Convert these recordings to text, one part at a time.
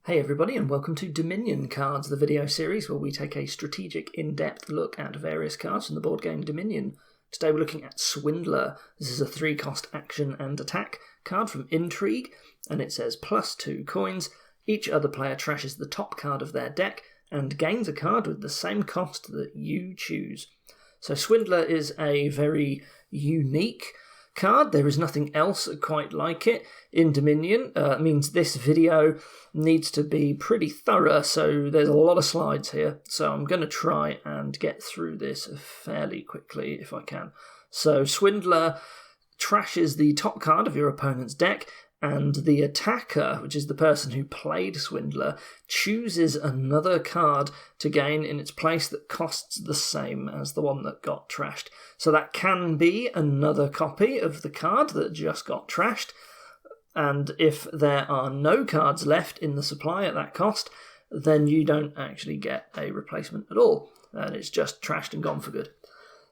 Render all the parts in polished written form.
Hey everybody, and welcome to Dominion Cards, the video series where we take a strategic, in-depth look at various cards from the board game Dominion. Today we're looking at Swindler. This is a 3-cost action and attack card from Intrigue, and it says +2 coins. Each other player trashes the top card of their deck and gains a card with the same cost that you choose. So Swindler is a very unique card. There is nothing else quite like it in Dominion. It means this video needs to be pretty thorough, so there's a lot of slides here. So I'm going to try and get through this fairly quickly if I can. So Swindler trashes the top card of your opponent's deck, and the attacker, which is the person who played Swindler, chooses another card to gain in its place that costs the same as the one that got trashed. So that can be another copy of the card that just got trashed, and if there are no cards left in the supply at that cost, then you don't actually get a replacement at all, and it's just trashed and gone for good.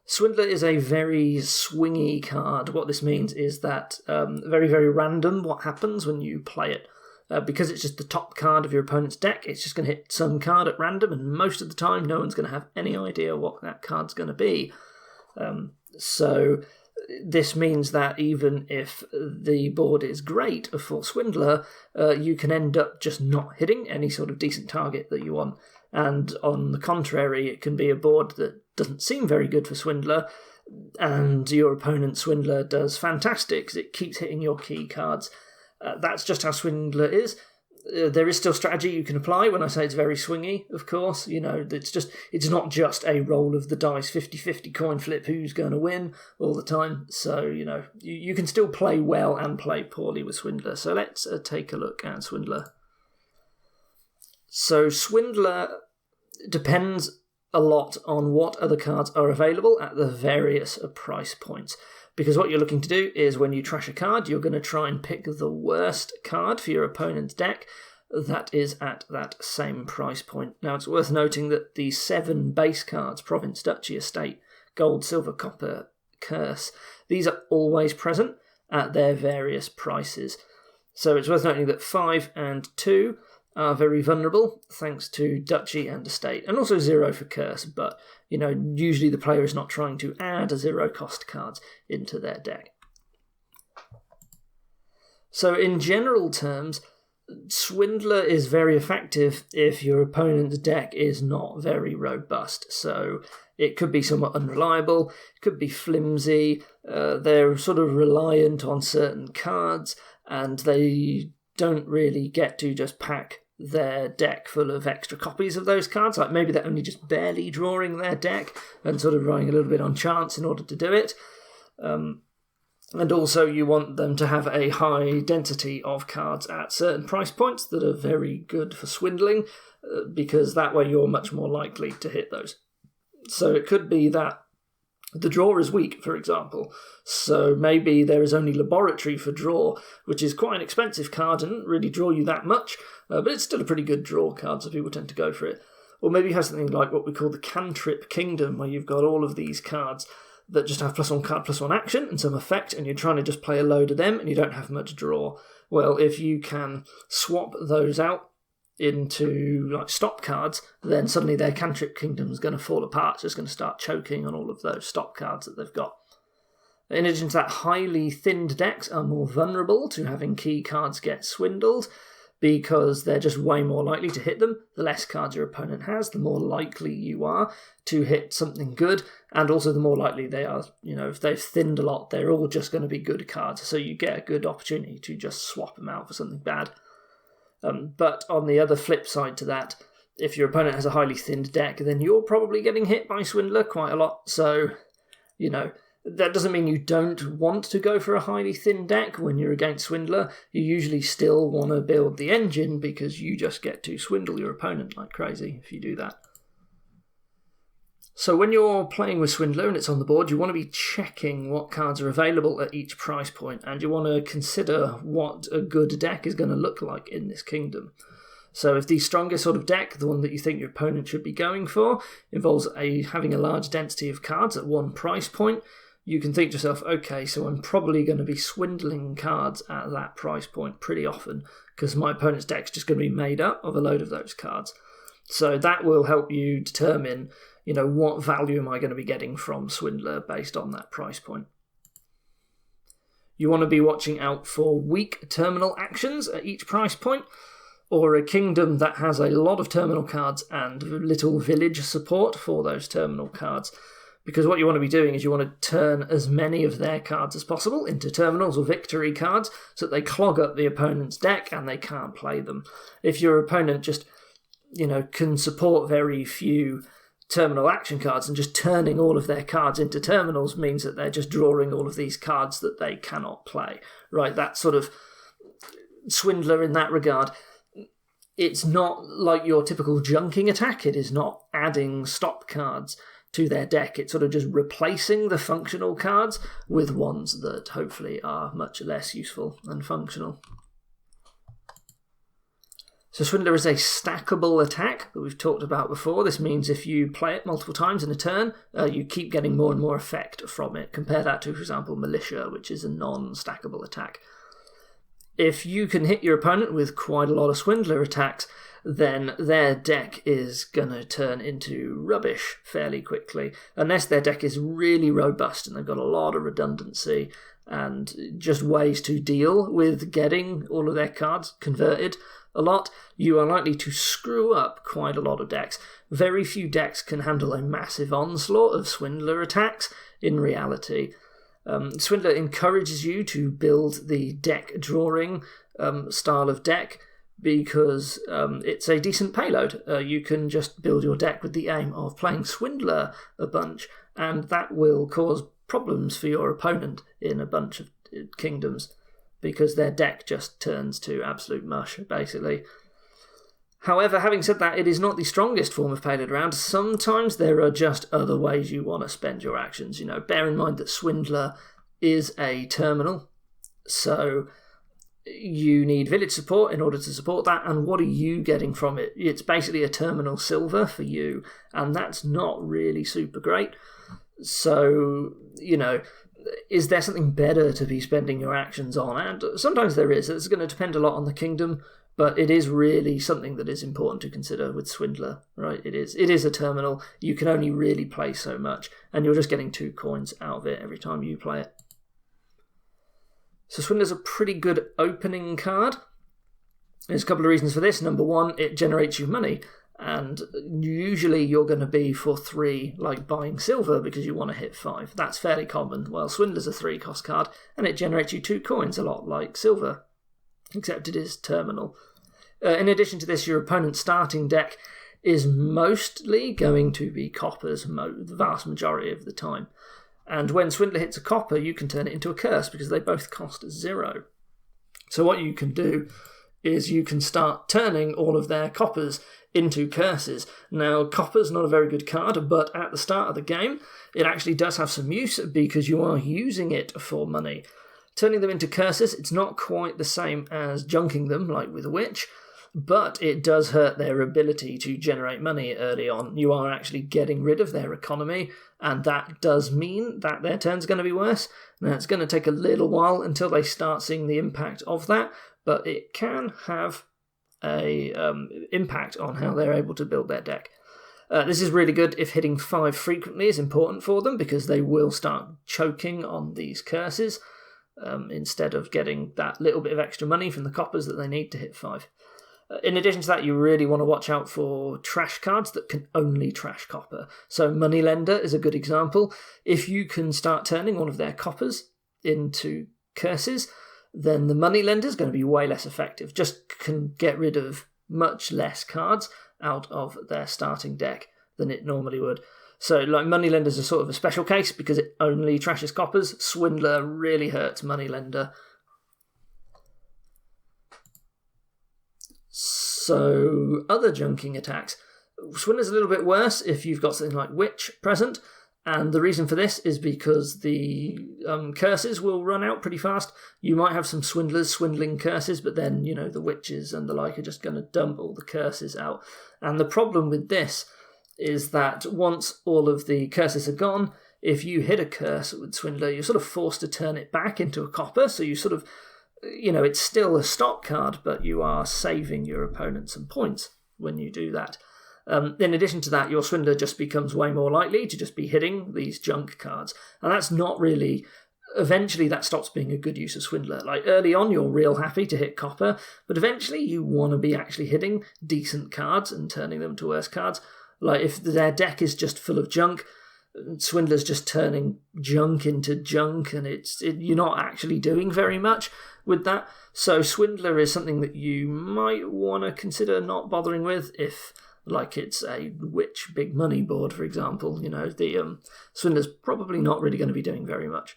Swindler is a very swingy card. What this means is that very, very random what happens when you play it. Because it's just the top card of your opponent's deck, it's just going to hit some card at random, and most of the time no one's going to have any idea what that card's going to be. So this means that even if the board is great for Swindler, you can end up just not hitting any sort of decent target that you want. And on the contrary, it can be a board that doesn't seem very good for Swindler, and your opponent's Swindler does fantastic because it keeps hitting your key cards. That's just how Swindler is. There is still strategy you can apply. When I say it's very swingy, of course, it's not just a roll of the dice, 50-50 coin flip, who's going to win all the time. So, you can still play well and play poorly with Swindler. So let's take a look at Swindler. So Swindler depends a lot on what other cards are available at the various price points. Because what you're looking to do is when you trash a card, you're going to try and pick the worst card for your opponent's deck that is at that same price point. Now, it's worth noting that the 7 base cards, Province, Duchy, Estate, Gold, Silver, Copper, Curse, these are always present at their various prices. So it's worth noting that 5 and 2 are very vulnerable thanks to Duchy and Estate, and also 0 for Curse, but usually the player is not trying to add 0-cost cards into their deck. So in general terms, Swindler is very effective if your opponent's deck is not very robust. So it could be somewhat unreliable, it could be flimsy, they're sort of reliant on certain cards, and they don't really get to just pack their deck full of extra copies of those cards. Like maybe they're only just barely drawing their deck and sort of relying a little bit on chance in order to do it. And also you want them to have a high density of cards at certain price points that are very good for swindling, because that way you're much more likely to hit those. So it could be that the draw is weak, for example, so maybe there is only Laboratory for draw, which is quite an expensive card and doesn't really draw you that much, but it's still a pretty good draw card, so people tend to go for it. Or maybe you have something like what we call the Cantrip Kingdom, where you've got all of these cards that just have +1 card, +1 action and some effect, and you're trying to just play a load of them and you don't have much draw. Well, if you can swap those out into stop cards, then suddenly their Cantrip Kingdom is going to fall apart. It's just going to start choking on all of those stop cards that they've got. In addition to that, highly thinned decks are more vulnerable to having key cards get swindled, because they're just way more likely to hit them. The less cards your opponent has, the more likely you are to hit something good, and also the more likely they are, if they've thinned a lot, they're all just going to be good cards, so you get a good opportunity to just swap them out for something bad. But on the other flip side to that, if your opponent has a highly thinned deck, then you're probably getting hit by Swindler quite a lot. So, that doesn't mean you don't want to go for a highly thin deck when you're against Swindler. You usually still want to build the engine, because you just get to swindle your opponent like crazy if you do that. So when you're playing with Swindler and it's on the board, you want to be checking what cards are available at each price point, and you want to consider what a good deck is going to look like in this kingdom. So if the strongest sort of deck, the one that you think your opponent should be going for, involves having a large density of cards at one price point, you can think to yourself, okay, so I'm probably going to be swindling cards at that price point pretty often because my opponent's deck's just going to be made up of a load of those cards. So that will help you determine, what value am I going to be getting from Swindler based on that price point. You want to be watching out for weak terminal actions at each price point, or a kingdom that has a lot of terminal cards and little village support for those terminal cards. Because what you want to be doing is you want to turn as many of their cards as possible into terminals or victory cards so that they clog up the opponent's deck and they can't play them. If your opponent just, can support very few terminal action cards, and just turning all of their cards into terminals means that they're just drawing all of these cards that they cannot play, right? That sort of Swindler in that regard. It's not like your typical junking attack. It is not adding stop cards to their deck. It's sort of just replacing the functional cards with ones that hopefully are much less useful and functional. So Swindler is a stackable attack that we've talked about before. This means if you play it multiple times in a turn, you keep getting more and more effect from it. Compare that to, for example, Militia, which is a non-stackable attack. If you can hit your opponent with quite a lot of Swindler attacks, then their deck is going to turn into rubbish fairly quickly, unless their deck is really robust and they've got a lot of redundancy and just ways to deal with getting all of their cards converted a lot. You are likely to screw up quite a lot of decks. Very few decks can handle a massive onslaught of Swindler attacks in reality. Swindler encourages you to build the deck drawing style of deck because it's a decent payload. You can just build your deck with the aim of playing Swindler a bunch, and that will cause problems for your opponent in a bunch of kingdoms because their deck just turns to absolute mush, basically. However, having said that, it is not the strongest form of payload around. Sometimes there are just other ways you want to spend your actions. Bear in mind that Swindler is a terminal, so you need village support in order to support that, and what are you getting from it? It's basically a terminal silver for you, and that's not really super great. So, is there something better to be spending your actions on? And sometimes there is. It's going to depend a lot on the kingdom, but it is really something that is important to consider with Swindler, right? It is a terminal. You can only really play so much, and you're just getting 2 coins out of it every time you play it. So Swindler's a pretty good opening card. There's a couple of reasons for this. Number one, it generates you money, and usually you're going to be for 3, like buying silver because you want to hit 5. That's fairly common. Well, Swindler's a 3-cost card, and it generates you 2 coins, a lot like silver, except it is terminal. In addition to this, your opponent's starting deck is mostly going to be coppers the vast majority of the time. And when Swindler hits a copper, you can turn it into a curse because they both cost 0. So what you can do is you can start turning all of their coppers into curses. Now, copper's not a very good card, but at the start of the game, it actually does have some use because you are using it for money. Turning them into curses, it's not quite the same as junking them, like with a witch, but it does hurt their ability to generate money early on. You are actually getting rid of their economy, and that does mean that their turn's going to be worse. Now, it's going to take a little while until they start seeing the impact of that, but it can have a impact on how they're able to build their deck. This is really good if hitting 5 frequently is important for them, because they will start choking on these curses instead of getting that little bit of extra money from the coppers that they need to hit 5. In addition to that, you really want to watch out for trash cards that can only trash copper. So Moneylender is a good example. If you can start turning one of their coppers into curses, then the Moneylender is going to be way less effective. Just can get rid of much less cards out of their starting deck than it normally would. So like Moneylenders are sort of a special case because it only trashes coppers. Swindler really hurts Moneylender. So other junking attacks. Swindler's a little bit worse if you've got something like Witch present, and the reason for this is because the curses will run out pretty fast. You might have some Swindlers swindling curses, but then, the witches and the like are just going to dump all the curses out. And the problem with this is that once all of the curses are gone, if you hit a curse with Swindler, you're sort of forced to turn it back into a copper, so you sort of, it's still a stock card, but you are saving your opponent some points when you do that. In addition to that, your Swindler just becomes way more likely to just be hitting these junk cards. And that's not really... Eventually, that stops being a good use of Swindler. Like, early on, you're real happy to hit copper, but eventually you want to be actually hitting decent cards and turning them to worse cards. Like, if their deck is just full of junk, Swindler's just turning junk into junk, and you're not actually doing very much with that. So Swindler is something that you might want to consider not bothering with if, like, it's a Witch big money board, for example. The Swindler's probably not really going to be doing very much.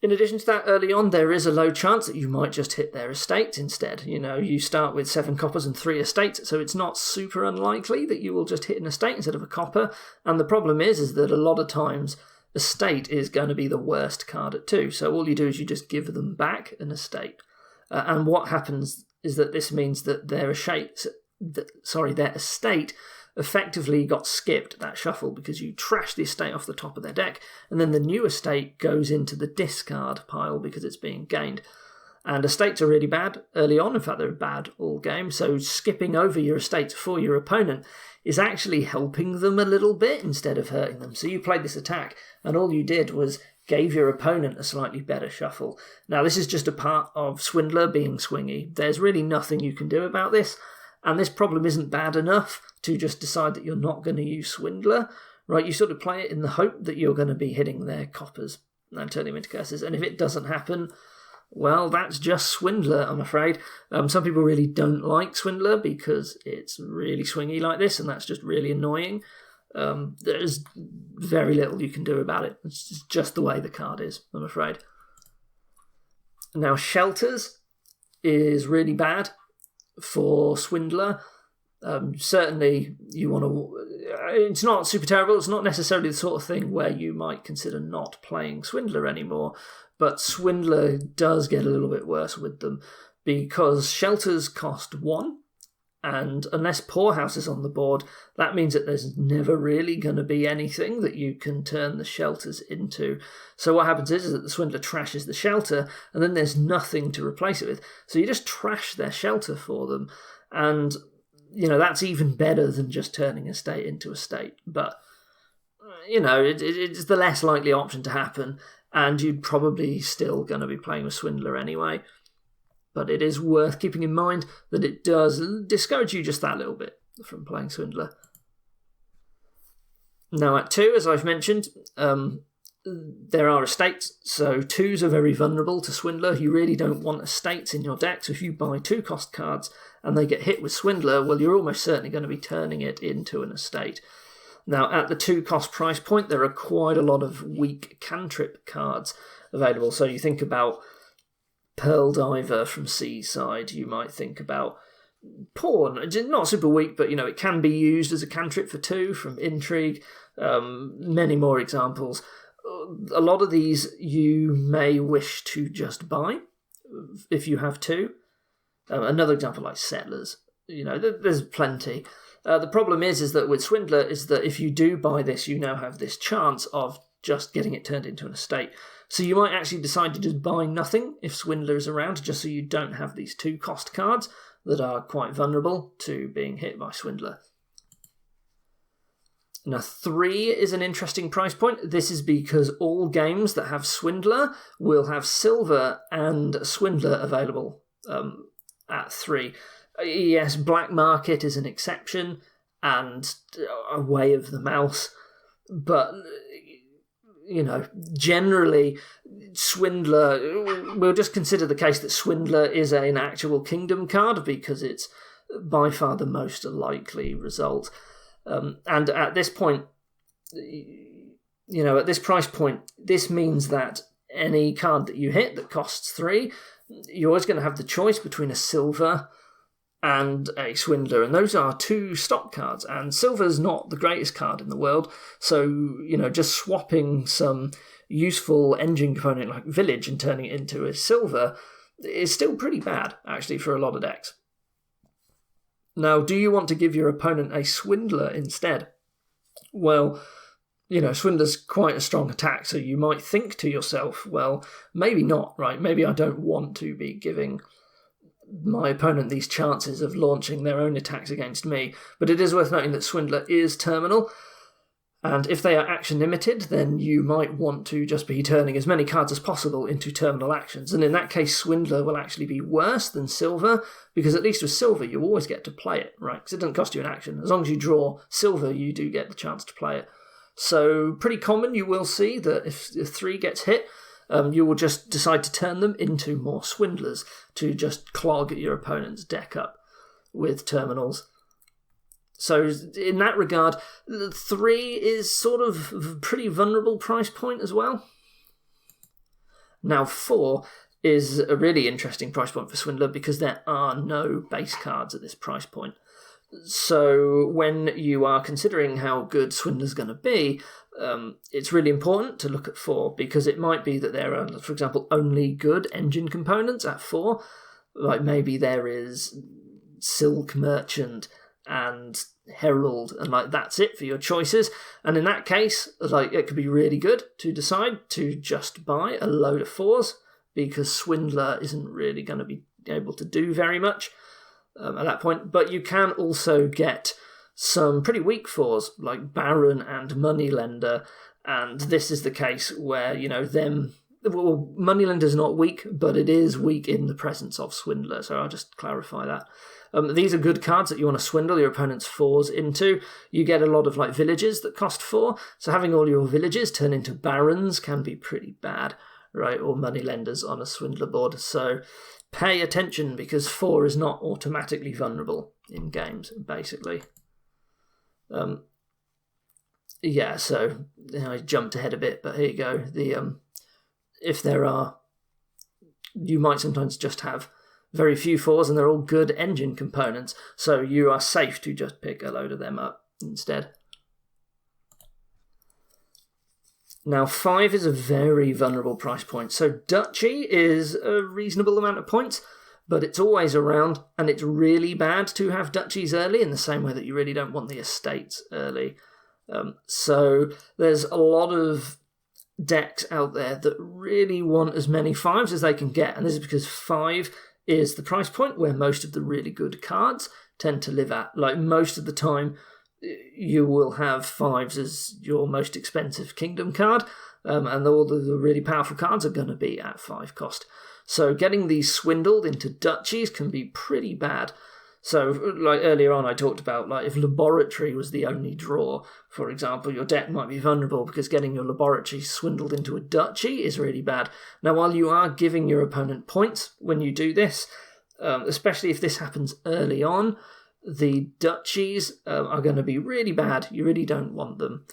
In addition to that, early on, there is a low chance that you might just hit their estates instead. You start with 7 coppers and 3 estates, so it's not super unlikely that you will just hit an estate instead of a copper. And the problem is that a lot of times, estate is going to be the worst card at 2. So all you do is you just give them back an estate. And what happens is that this means that their estate effectively got skipped that shuffle because you trash the estate off the top of their deck, and then the new estate goes into the discard pile because it's being gained. And estates are really bad early on. In fact, they're bad all game. So skipping over your estates for your opponent is actually helping them a little bit instead of hurting them. So you played this attack, and all you did was gave your opponent a slightly better shuffle. Now, this is just a part of Swindler being swingy. There's really nothing you can do about this. And this problem isn't bad enough to just decide that you're not going to use Swindler, right? You sort of play it in the hope that you're going to be hitting their coppers and turning them into curses. And if it doesn't happen, well, that's just Swindler, I'm afraid. Some people really don't like Swindler because it's really swingy like this, and that's just really annoying. There's very little you can do about it. It's just the way the card is, I'm afraid. Now, Shelters is really bad for Swindler. Certainly you want to... It's not super terrible. It's not necessarily the sort of thing where you might consider not playing Swindler anymore, but Swindler does get a little bit worse with them because Shelters cost 1, and unless Poorhouse is on the board, that means that there's never really going to be anything that you can turn the Shelters into. So what happens is that the Swindler trashes the shelter, and then there's nothing to replace it with. So you just trash their shelter for them, and that's even better than just turning a state into a state. But it's the less likely option to happen, and you're probably still going to be playing with Swindler anyway. But it is worth keeping in mind that it does discourage you just that little bit from playing Swindler. Now at 2, as I've mentioned, there are estates, so 2s are very vulnerable to Swindler. You really don't want estates in your deck, so if you buy 2-cost cards and they get hit with Swindler, well, you're almost certainly going to be turning it into an estate. Now, at the 2-cost price point, there are quite a lot of weak cantrip cards available, so you think about Pearl Diver from Seaside, you might think about Pawn, not super weak, but it can be used as a cantrip for 2 from Intrigue, many more examples. A lot of these you may wish to just buy if you have 2. Another example like Settlers, there's plenty. The problem is that with Swindler is that if you do buy this, you now have this chance of just getting it turned into an estate. So you might actually decide to just buy nothing if Swindler is around, just so you don't have these 2-cost cards that are quite vulnerable to being hit by Swindler. Now, 3 is an interesting price point. This is because all games that have Swindler will have Silver and Swindler available at 3. Yes, Black Market is an exception and a way of the mouse, but generally Swindler, we'll just consider the case that Swindler is an actual Kingdom card because it's by far the most likely result. And at this point, at this price point, this means that any card that you hit that costs 3, you're always going to have the choice between a Silver and a Swindler, and those are 2 stock cards, and Silver's not the greatest card in the world, so, just swapping some useful engine component like Village and turning it into a Silver is still pretty bad, actually, for a lot of decks. Now, do you want to give your opponent a Swindler instead? Well, Swindler's quite a strong attack, so you might think to yourself, well, maybe not, right? Maybe I don't want to be giving my opponent these chances of launching their own attacks against me. But it is worth noting that Swindler is terminal, and if they are action limited, then you might want to just be turning as many cards as possible into terminal actions. And in that case, Swindler will actually be worse than Silver, because at least with Silver, you always get to play it, right? Because it doesn't cost you an action. As long as you draw Silver, you do get the chance to play it. So pretty common, you will see that if 3 gets hit, you will just decide to turn them into more Swindlers to just clog your opponent's deck up with terminals. So in that regard, 3 is sort of a pretty vulnerable price point as well. Now 4 is a really interesting price point for Swindler because there are no base cards at this price point. So when you are considering how good Swindler's going to be, it's really important to look at 4 because it might be that there are, for example, only good engine components at 4. Like maybe there is Silk Merchant and Herald, and that's it for your choices. And in that case, it could be really good to decide to just buy a load of 4s because Swindler isn't really going to be able to do very much at that point. But you can also get some pretty weak 4s like Baron and Moneylender, and this is the case where Moneylender's not weak, but it is weak in the presence of Swindler, so I'll just clarify that. These are good cards that you want to swindle your opponent's 4s into. You get a lot of villages that cost 4, so having all your villages turn into barons can be pretty bad, right? Or moneylenders on a Swindler board. So pay attention because 4 is not automatically vulnerable in games, basically. So I jumped ahead a bit, but here you go. You might sometimes just have very few 4s and they're all good engine components, so you are safe to just pick a load of them up instead. Now 5 is a very vulnerable price point, so Duchy is a reasonable amount of points, but it's always around, and it's really bad to have Duchies early in the same way that you really don't want the estates early. So there's a lot of decks out there that really want as many 5s as they can get, and this is because 5 is the price point where most of the really good cards tend to live at. Most of the time, you will have 5s as your most expensive kingdom card, and all the really powerful cards are going to be at 5 cost. So getting these swindled into Duchies can be pretty bad. So, earlier on I talked about, if Laboratory was the only draw, for example, your deck might be vulnerable because getting your Laboratory swindled into a Duchy is really bad. Now, while you are giving your opponent points when you do this, especially if this happens early on, the Duchies are going to be really bad. You really don't want them.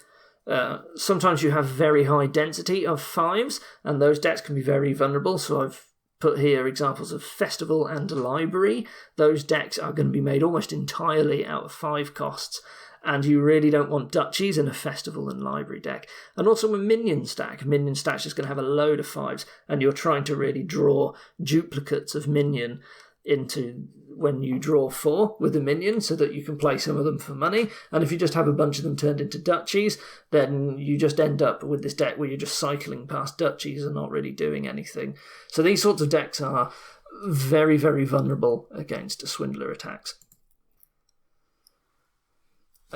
Sometimes you have very high density of 5s, and those decks can be very vulnerable, so I've put here examples of Festival and Library. Those decks are going to be made almost entirely out of 5 costs, and you really don't want Duchies in a Festival and Library deck. And also a Minion stack. Minion stack's just going to have a load of 5s, and you're trying to really draw duplicates of Minion into when you draw 4 with a minion so that you can play some of them for money. And if you just have a bunch of them turned into Duchies, then you just end up with this deck where you're just cycling past Duchies and not really doing anything. So these sorts of decks are very, very vulnerable against Swindler attacks.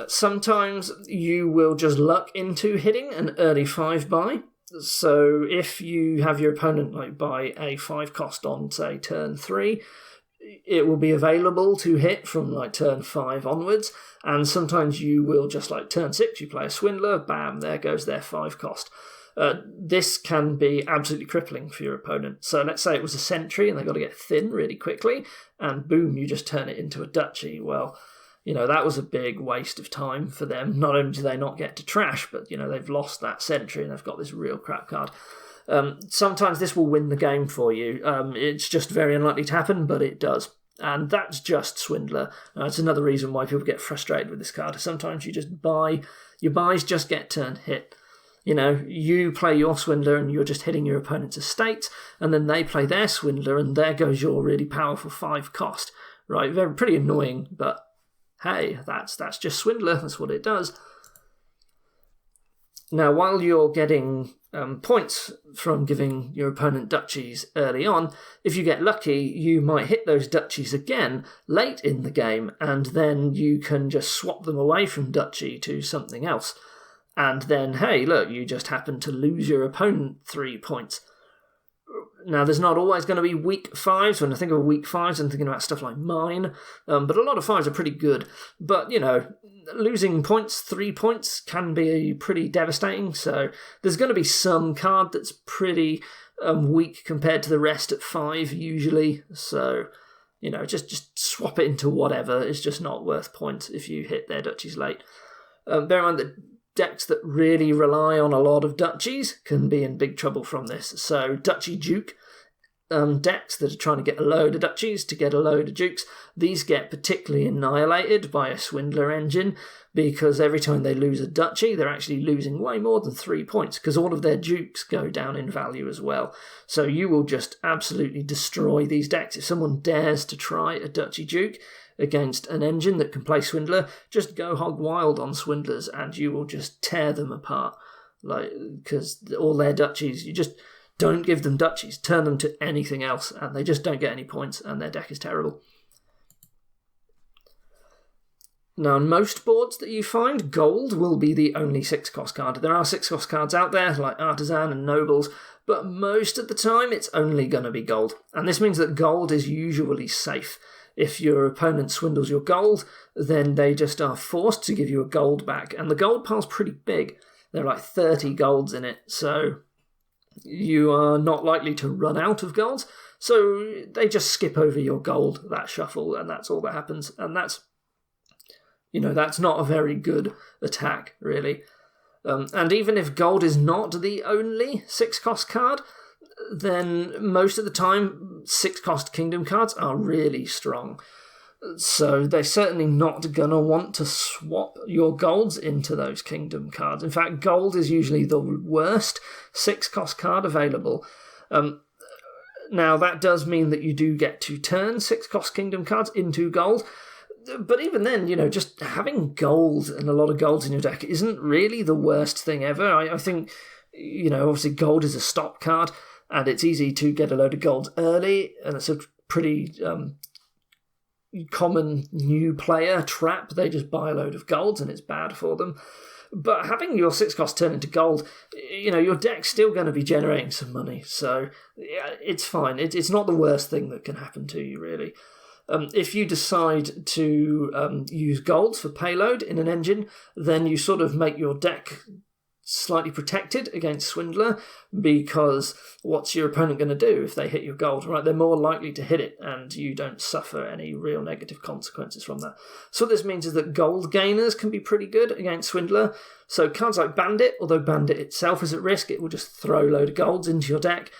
Sometimes you will just luck into hitting an early 5 buy. So if you have your opponent buy a 5 cost on, say, turn 3, it will be available to hit from turn 5 onwards, and sometimes you will just turn 6, you play a Swindler, bam, there goes their 5 cost. This can be absolutely crippling for your opponent. So let's say it was a Sentry and they got to get thin really quickly, and boom, you just turn it into a Duchy. Well, that was a big waste of time for them. Not only do they not get to trash, but they've lost that Sentry and they've got this real crap card. Sometimes this will win the game for you. It's just very unlikely to happen, but it does. And that's just Swindler. It's another reason why people get frustrated with this card. Sometimes you just buy, your buys just get turned hit. You play your Swindler and you're just hitting your opponent's estate, and then they play their Swindler and there goes your really powerful 5 cost. Right, very pretty annoying, but hey, that's just Swindler, that's what it does. Now, while you're getting points from giving your opponent duchies early on, if you get lucky, you might hit those duchies again late in the game, and then you can just swap them away from duchy to something else. And then, hey, look, you just happen to lose your opponent 3 points. Now, there's not always going to be weak 5s. When I think of weak 5s, I'm thinking about stuff like mine. But a lot of 5s are pretty good. But, losing points, 3 points, can be pretty devastating. So there's going to be some card that's pretty weak compared to the rest at 5, usually. So, just swap it into whatever. It's just not worth points if you hit their duchies late. Bear in mind that decks that really rely on a lot of duchies can be in big trouble from this. So Duchy Duke decks that are trying to get a load of duchies to get a load of dukes, these get particularly annihilated by a Swindler engine, because every time they lose a duchy, they're actually losing way more than 3 points, because all of their dukes go down in value as well. So you will just absolutely destroy these decks. If someone dares to try a Duchy Duke against an engine that can play Swindler, just go hog wild on Swindlers and you will just tear them apart. Because all their duchies, you just don't give them duchies, turn them to anything else, and they just don't get any points, and their deck is terrible. Now, on most boards that you find, gold will be the only 6-cost card. There are 6-cost cards out there, like Artisan and Nobles, but most of the time it's only going to be gold. And this means that gold is usually safe. If your opponent swindles your gold, then they just are forced to give you a gold back. And the gold pile's pretty big. There are like 30 golds in it, so you are not likely to run out of golds. So they just skip over your gold, that shuffle, and that's all that happens. And that's not a very good attack, really. And even if gold is not the only 6-cost card, then most of the time 6-cost kingdom cards are really strong. So they're certainly not going to want to swap your golds into those kingdom cards. In fact, gold is usually the worst 6-cost card available. Now, that does mean that you do get to turn 6-cost kingdom cards into gold. But even then, just having gold and a lot of golds in your deck isn't really the worst thing ever. I think, obviously gold is a stop card, and it's easy to get a load of gold early, and it's a pretty common new player trap. They just buy a load of golds, and it's bad for them. But having your 6-cost turn into gold, your deck's still going to be generating some money, so yeah, it's fine. It's not the worst thing that can happen to you, really. If you decide to use golds for payload in an engine, then you sort of make your deck slightly protected against Swindler, because what's your opponent going to do if they hit your gold? Right, they're more likely to hit it, and you don't suffer any real negative consequences from that. So what this means is that gold gainers can be pretty good against Swindler. So cards like Bandit, although Bandit itself is at risk, it will just throw a load of golds into your deck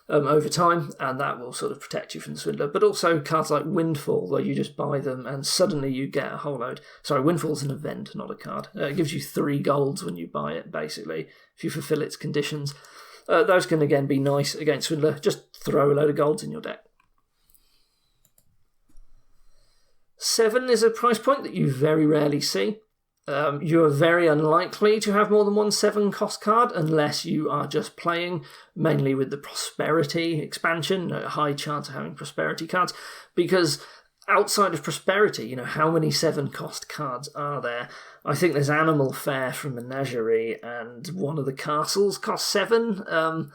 over time, and that will sort of protect you from the Swindler. But also cards like Windfall, where you just buy them and suddenly you get a whole load. Sorry, Windfall's an event, not a card. It gives you 3 golds when you buy it, basically, if you fulfill its conditions. Those can again be nice against Swindler. Just throw a load of golds in your deck. 7 is a price point that you very rarely see. You are very unlikely to have more than one 7-cost card unless you are just playing mainly with the Prosperity expansion, a high chance of having Prosperity cards, because outside of Prosperity, how many 7-cost cards are there? I think there's Animal Fair from Menagerie, and one of the castles costs 7, and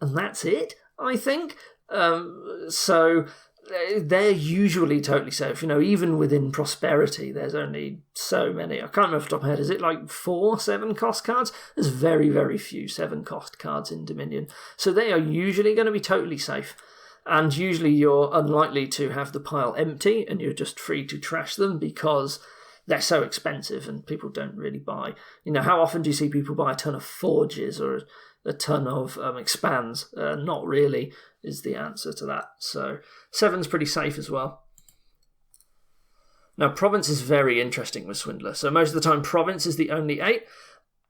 that's it, I think. So they're usually totally safe. Even within Prosperity, there's only so many. I can't remember off the top of my head. Is it like 4 7-cost cards? There's very, very few 7-cost cards in Dominion. So they are usually going to be totally safe. And usually you're unlikely to have the pile empty and you're just free to trash them because they're so expensive and people don't really buy. How often do you see people buy a ton of Forges or a ton of Expands? Not really is the answer to that. So 7's pretty safe as well. Now, Province is very interesting with Swindler. So most of the time, Province is the only 8.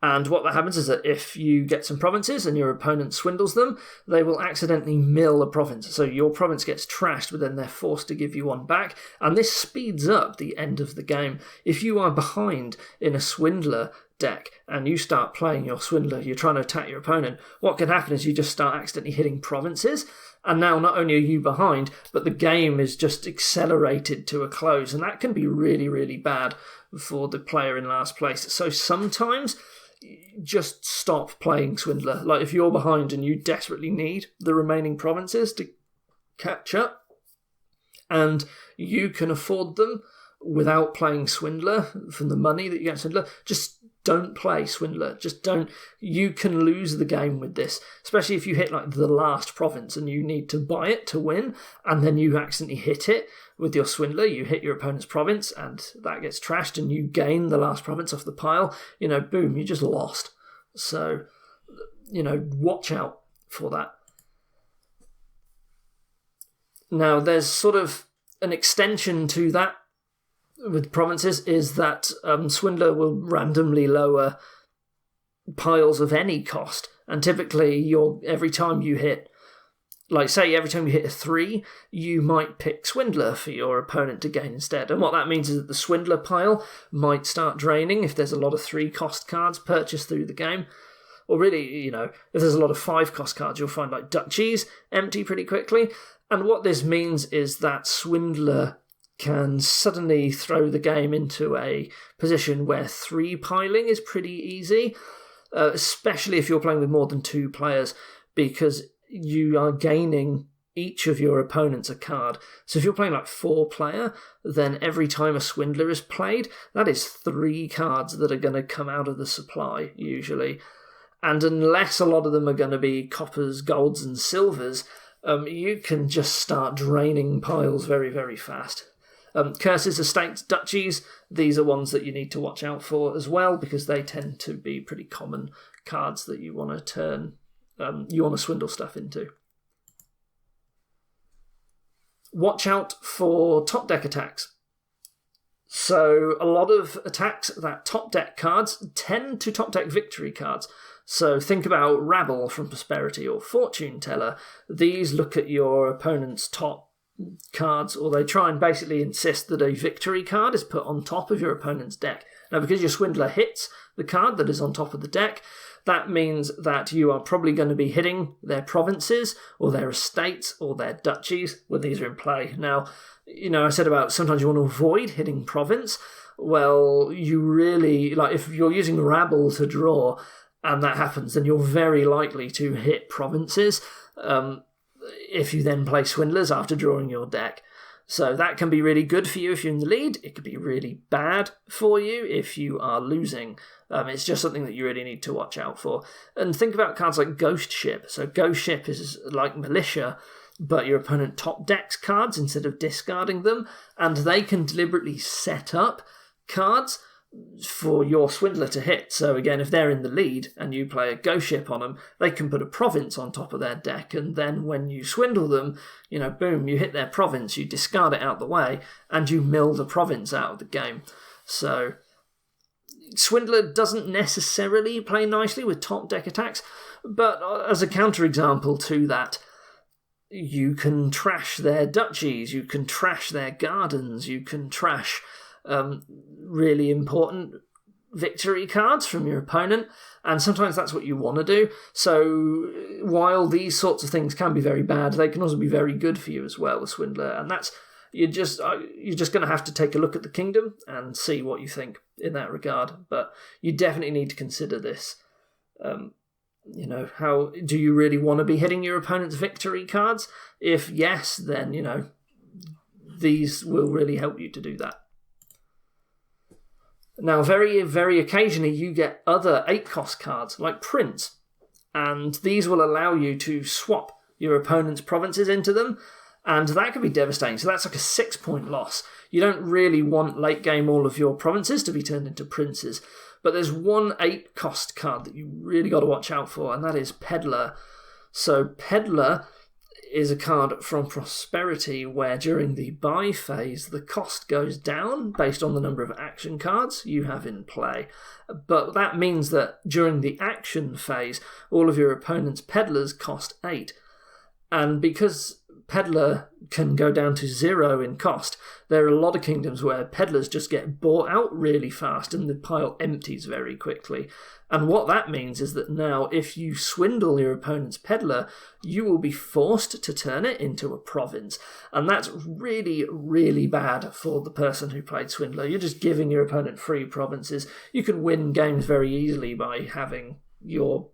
And what that happens is that if you get some provinces and your opponent swindles them, they will accidentally mill a province. So your province gets trashed, but then they're forced to give you one back. And this speeds up the end of the game. If you are behind in a Swindler deck and you start playing your Swindler, you're trying to attack your opponent, what can happen is you just start accidentally hitting provinces. And now not only are you behind, but the game is just accelerated to a close. And that can be really, really bad for the player in last place. So sometimes just stop playing Swindler. Like if you're behind and you desperately need the remaining provinces to catch up and you can afford them without playing Swindler from the money that you get Swindler, just don't play Swindler. Just don't. You can lose the game with this, especially if you hit like the last province and you need to buy it to win, and then you accidentally hit it with your Swindler. You hit your opponent's province and that gets trashed and you gain the last province off the pile. Boom, you just lost. So, watch out for that. Now, there's sort of an extension to that with provinces is that Swindler will randomly lower piles of any cost, and typically every time you hit, like say every time you hit a 3, you might pick Swindler for your opponent to gain instead. And what that means is that the Swindler pile might start draining if there's a lot of 3 cost cards purchased through the game. Or really, if there's a lot of 5 cost cards, you'll find like duchies empty pretty quickly. And what this means is that Swindler can suddenly throw the game into a position where 3 piling is pretty easy, especially if you're playing with more than 2 players, because you are gaining each of your opponents a card. So if you're playing like 4 player, then every time a Swindler is played, that is 3 cards that are going to come out of the supply, usually. And unless a lot of them are going to be coppers, golds, and silvers, you can just start draining piles very, very fast. Curses, estates, duchies, these are ones that you need to watch out for as well, because they tend to be pretty common cards that you want to swindle stuff into. Watch out for top deck attacks. So a lot of attacks that top deck cards tend to top deck victory cards. So think about Rabble from Prosperity or Fortune Teller. These look at your opponent's top cards, or they try and basically insist that a victory card is put on top of your opponent's deck. Now, because your Swindler hits the card that is on top of the deck, that means that you are probably going to be hitting their provinces or their estates or their duchies when these are in play. Now, I said about sometimes you want to avoid hitting province. Well, you really, like if you're using Rabble to draw and that happens, then you're very likely to hit provinces. If you then play Swindlers after drawing your deck. So that can be really good for you if you're in the lead. It could be really bad for you if you are losing. It's just something that you really need to watch out for. And think about cards like Ghost Ship. So Ghost Ship is like Militia, but your opponent top decks cards instead of discarding them, and they can deliberately set up cards for your Swindler to hit. So again, if they're in the lead and you play a Ghost Ship on them, they can put a province on top of their deck, and then when you swindle them, boom, you hit their province, you discard it out the way, and you mill the province out of the game. So Swindler doesn't necessarily play nicely with top deck attacks, but as a counterexample to that, you can trash their duchies, you can trash their gardens, you can trash really important victory cards from your opponent, and sometimes that's what you want to do. So while these sorts of things can be very bad, they can also be very good for you as well, the Swindler, and that's you're just going to have to take a look at the kingdom and see what you think in that regard. But you definitely need to consider this. How do you really want to be hitting your opponent's victory cards? If yes, then these will really help you to do that. Now, very, very occasionally you get other 8-cost cards, like Prince, and these will allow you to swap your opponent's provinces into them, and that can be devastating. So that's like a 6-point loss. You don't really want late game all of your provinces to be turned into princes, but there's one 8-cost card that you really got to watch out for, and that is Peddler. So Peddler is a card from Prosperity where during the buy phase the cost goes down based on the number of action cards you have in play. But that means that during the action phase all of your opponent's Peddlers cost 8. And because Peddler can go down to 0 in cost, there are a lot of kingdoms where Peddlers just get bought out really fast and the pile empties very quickly. And what that means is that now if you swindle your opponent's Peddler, you will be forced to turn it into a province. And that's really, really bad for the person who played Swindler. You're just giving your opponent free provinces. You can win games very easily by having your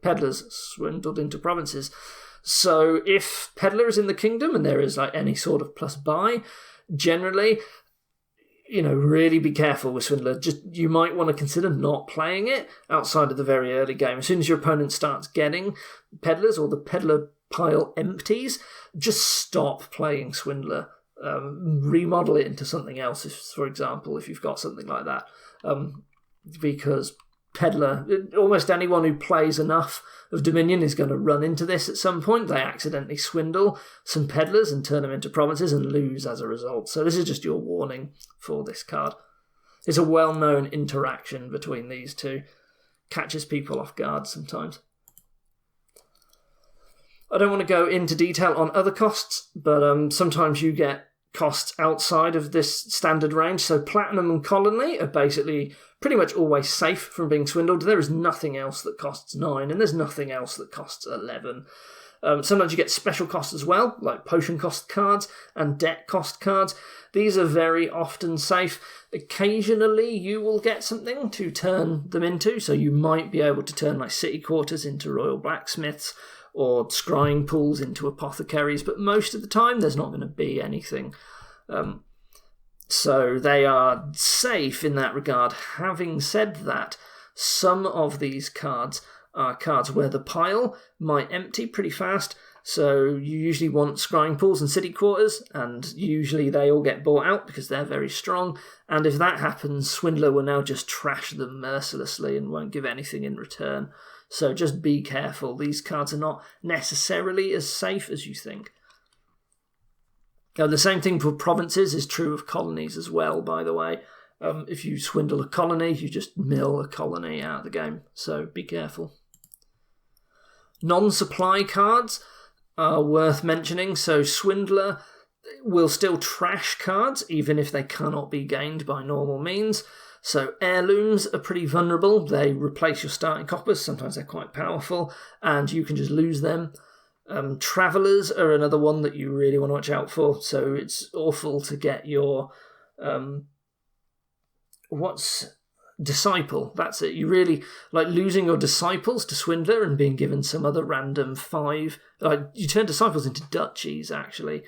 Peddlers swindled into provinces. So if Peddler is in the kingdom and there is like any sort of plus buy, generally, really be careful with Swindler. Just you might want to consider not playing it outside of the very early game. As soon as your opponent starts getting Peddlers or the Peddler pile empties, just stop playing Swindler. Remodel it into something else, for example, if you've got something like that. Because Peddler, almost anyone who plays enough of Dominion is going to run into this at some point. They accidentally swindle some Peddlers and turn them into provinces and lose as a result. So this is just your warning for this card. It's a well-known interaction between these two. Catches people off guard sometimes. I don't want to go into detail on other costs, but sometimes you get costs outside of this standard range. So Platinum and Colony are basically pretty much always safe from being swindled. There is nothing else that costs 9, and there's nothing else that costs 11. Sometimes you get special costs as well, like potion cost cards and debt cost cards. These are very often safe. Occasionally you will get something to turn them into, so you might be able to turn like city quarters into royal blacksmiths or scrying pools into apothecaries, but most of the time there's not going to be anything. So they are safe in that regard. Having said that, some of these cards are cards where the pile might empty pretty fast, so you usually want scrying pools and city quarters, and usually they all get bought out because they're very strong, and if that happens, Swindler will now just trash them mercilessly and won't give anything in return. So just be careful. These cards are not necessarily as safe as you think. Now, the same thing for provinces is true of colonies as well, by the way. If you swindle a colony, you just mill a colony out of the game. So be careful. Non-supply cards are worth mentioning. So Swindler will still trash cards, even if they cannot be gained by normal means. So heirlooms are pretty vulnerable. They replace your starting coppers. Sometimes they're quite powerful, and you can just lose them. Travellers are another one that you really want to watch out for. So it's awful to get your Disciple. That's it. You really like losing your disciples to Swindler and being given some other random 5. You turn disciples into duchies, actually.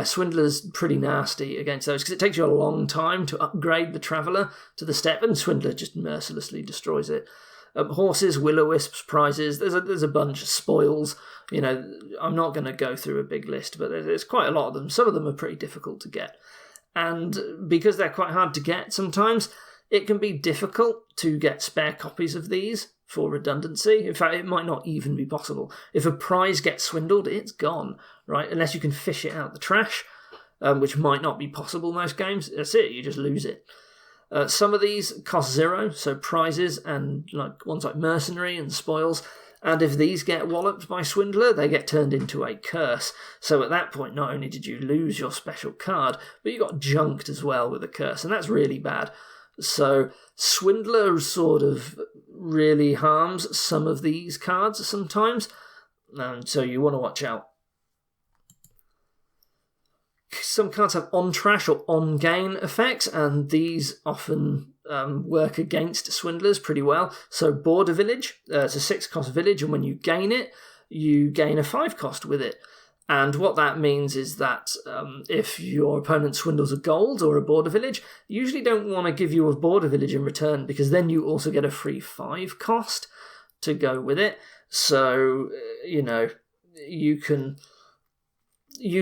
Swindler's pretty nasty against those because it takes you a long time to upgrade the Traveller to the step, and Swindler just mercilessly destroys it. Horses, will-o-wisps, prizes, there's a bunch of spoils. I'm not going to go through a big list, but there's quite a lot of them. Some of them are pretty difficult to get. And because they're quite hard to get sometimes, it can be difficult to get spare copies of these for redundancy. In fact, it might not even be possible. If a prize gets swindled, it's gone, right? Unless you can fish it out the trash, which might not be possible in most games. That's it, you just lose it. Some of these cost 0, so prizes and like ones like mercenary and spoils. And if these get walloped by Swindler, they get turned into a curse. So at that point, not only did you lose your special card, but you got junked as well with a curse, and that's really bad. So Swindler sort of really harms some of these cards sometimes, and so you want to watch out. Some cards have on-trash or on-gain effects, and these often work against Swindlers pretty well. So Border Village, it's a 6-cost village, and when you gain it, you gain a 5-cost with it. And what that means is that if your opponent swindles a gold or a border village, you usually don't want to give you a border village in return, because then you also get a free 5-cost to go with it. So, you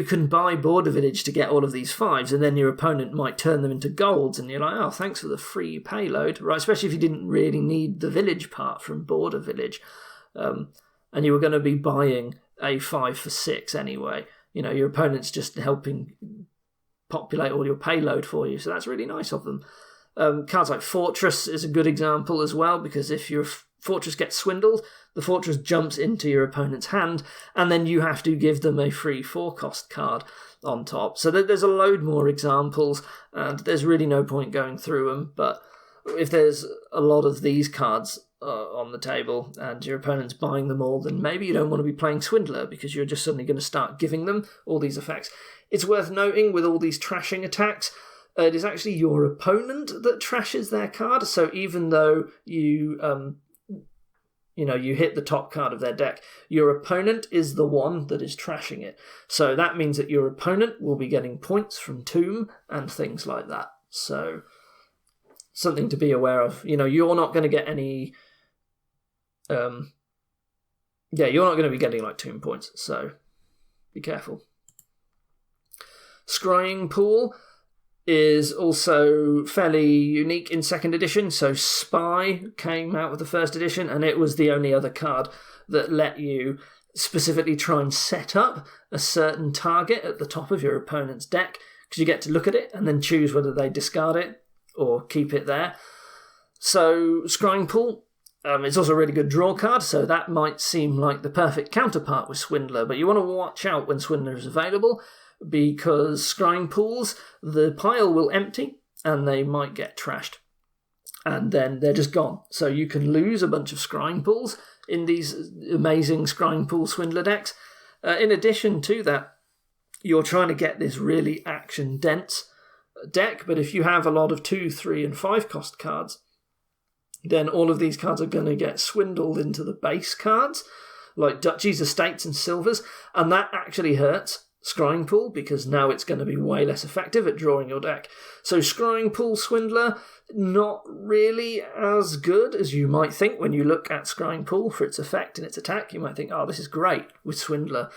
can buy Border Village to get all of these 5s, and then your opponent might turn them into golds, and you're like, oh, thanks for the free payload, right? Especially if you didn't really need the village part from Border Village. and you were going to be buying a 5 for 6 anyway. Your opponent's just helping populate all your payload for you, so that's really nice of them. Cards like Fortress is a good example as well, because if your Fortress gets swindled, the Fortress jumps into your opponent's hand, and then you have to give them a free 4-cost card on top. So there's a load more examples, and there's really no point going through them, but if there's a lot of these cards on the table and your opponent's buying them all, then maybe you don't want to be playing Swindler, because you're just suddenly going to start giving them all these effects. It's worth noting, with all these trashing attacks, it is actually your opponent that trashes their card. So even though you hit the top card of their deck, your opponent is the one that is trashing it. So that means that your opponent will be getting points from Tomb and things like that. So something to be aware of. You're not going to get any... you're not going to be getting like Tomb points, so be careful. Scrying Pool is also fairly unique in 2nd edition. So Spy came out with the 1st edition, and it was the only other card that let you specifically try and set up a certain target at the top of your opponent's deck, because you get to look at it and then choose whether they discard it or keep it there. So Scrying Pool, it's also a really good draw card, so that might seem like the perfect counterpart with Swindler, but you want to watch out when Swindler is available, because Scrying Pools, the pile will empty and they might get trashed, and then they're just gone. So you can lose a bunch of Scrying Pools in these amazing Scrying Pool Swindler decks. In addition to that, you're trying to get this really action-dense deck, but if you have a lot of 2, 3, and 5-cost cards, then all of these cards are going to get swindled into the base cards, like Duchies, Estates, and Silvers, and that actually hurts Scrying Pool, because now it's going to be way less effective at drawing your deck. So Scrying Pool Swindler, not really as good as you might think when you look at Scrying Pool for its effect and its attack. You might think, this is great with Swindler.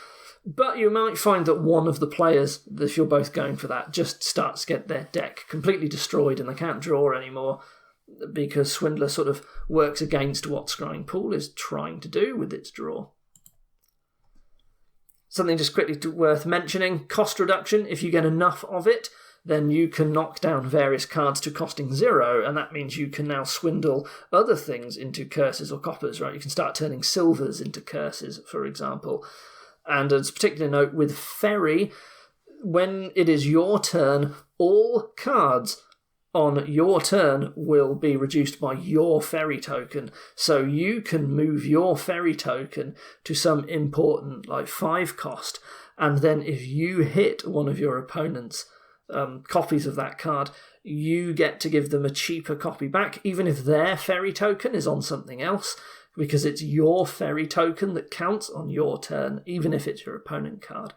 But you might find that one of the players, if you're both going for that, just starts to get their deck completely destroyed and they can't draw anymore, because Swindler sort of works against what Scrying Pool is trying to do with its draw. Something just quickly worth mentioning, cost reduction. If you get enough of it, then you can knock down various cards to costing 0, and that means you can now swindle other things into curses or coppers, right? You can start turning silvers into curses, for example. And as a particular note with Ferry, when it is your turn, all cards on your turn will be reduced by your ferry token. So you can move your ferry token to some important, 5 cost, and then if you hit one of your opponent's copies of that card, you get to give them a cheaper copy back, even if their ferry token is on something else, because it's your ferry token that counts on your turn, even if it's your opponent card.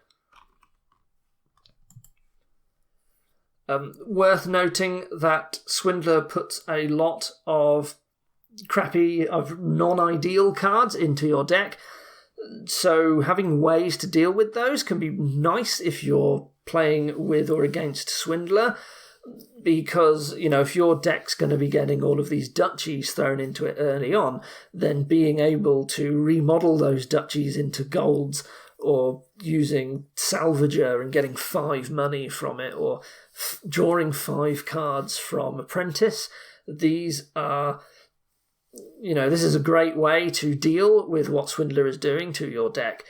Worth noting that Swindler puts a lot of non-ideal cards into your deck, so having ways to deal with those can be nice if you're playing with or against Swindler, because, if your deck's going to be getting all of these duchies thrown into it early on, then being able to remodel those duchies into golds, or using Salvager and getting 5 money from it, or drawing 5 cards from Apprentice. These are, this is a great way to deal with what Swindler is doing to your deck.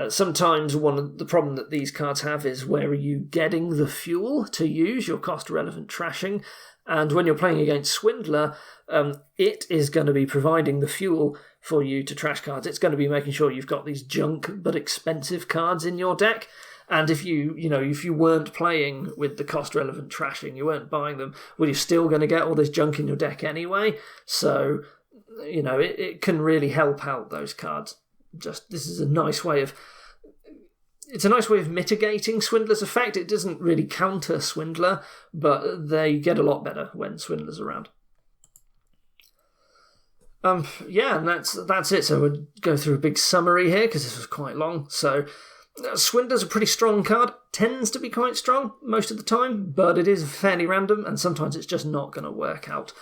Sometimes one of the problem that these cards have is, where are you getting the fuel to use your cost-relevant trashing? And when you're playing against Swindler, it is going to be providing the fuel for you to trash cards. It's going to be making sure you've got these junk but expensive cards in your deck. And if you weren't playing with the cost-relevant trashing, you weren't buying them, well, you're still going to get all this junk in your deck anyway. So, it can really help out those cards. This is a nice way of... It's a nice way of mitigating Swindler's effect. It doesn't really counter Swindler, but they get a lot better when Swindler's around. And that's it. So we'll go through a big summary here, because this was quite long. So Swindler's a pretty strong card. Tends to be quite strong most of the time, but it is fairly random, and sometimes it's just not going to work out.